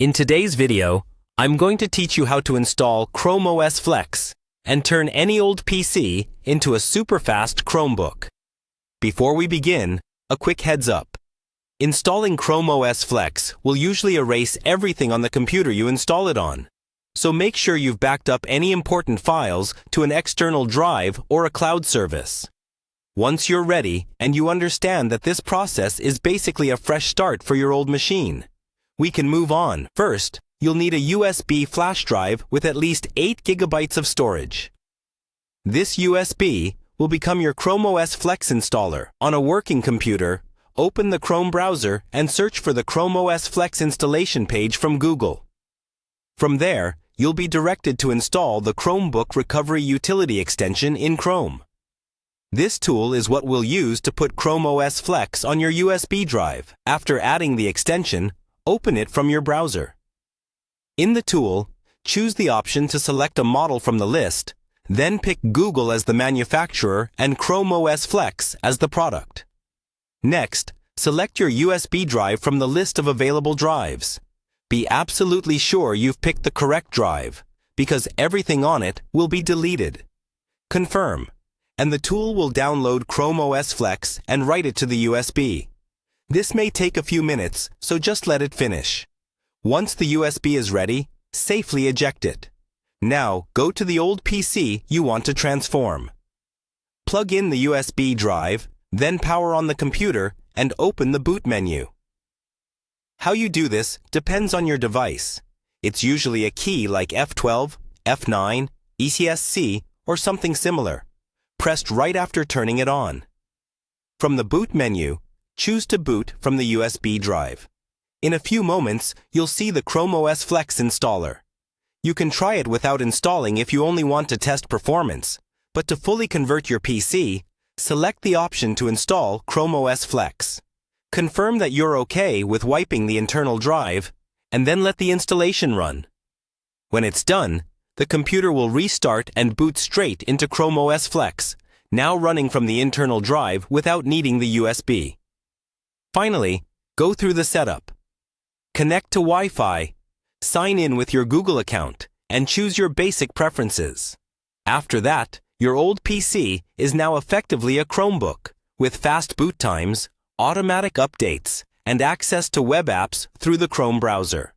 In today's video, I'm going to teach you how to install ChromeOS Flex and turn any old PC into a super fast Chromebook. Before we begin, a quick heads up. Installing ChromeOS Flex will usually erase everything on the computer you install it on. So make sure you've backed up any important files to an external drive or a cloud service. Once you're ready and you understand that this process is basically a fresh start for your old machine, we can move on. First, you'll need a USB flash drive with at least 8 GB of storage. This USB will become your ChromeOS Flex installer. On a working computer, open the Chrome browser and search for the ChromeOS Flex installation page from Google. From there, you'll be directed to install the Chromebook Recovery Utility extension in Chrome. This tool is what we'll use to put ChromeOS Flex on your USB drive. After adding the extension, open it from your browser. In the tool, choose the option to select a model from the list, then pick Google as the manufacturer and ChromeOS Flex as the product. Next, select your USB drive from the list of available drives. Be absolutely sure you've picked the correct drive, because everything on it will be deleted. Confirm, and the tool will download ChromeOS Flex and write it to the USB. This may take a few minutes, so just let it finish. Once the USB is ready, safely eject it. Now, go to the old PC you want to transform. Plug in the USB drive, then power on the computer and open the boot menu. How you do this depends on your device. It's usually a key like F12, F9, ECSC, or something similar, pressed right after turning it on. From the boot menu, choose to boot from the USB drive. In a few moments, you'll see the ChromeOS Flex installer. You can try it without installing if you only want to test performance, but to fully convert your PC, select the option to install ChromeOS Flex. Confirm that you're okay with wiping the internal drive, and then let the installation run. When it's done, the computer will restart and boot straight into ChromeOS Flex, now running from the internal drive without needing the USB. Finally, go through the setup. Connect to Wi-Fi, sign in with your Google account, and choose your basic preferences. After that, your old PC is now effectively a Chromebook, with fast boot times, automatic updates, and access to web apps through the Chrome browser.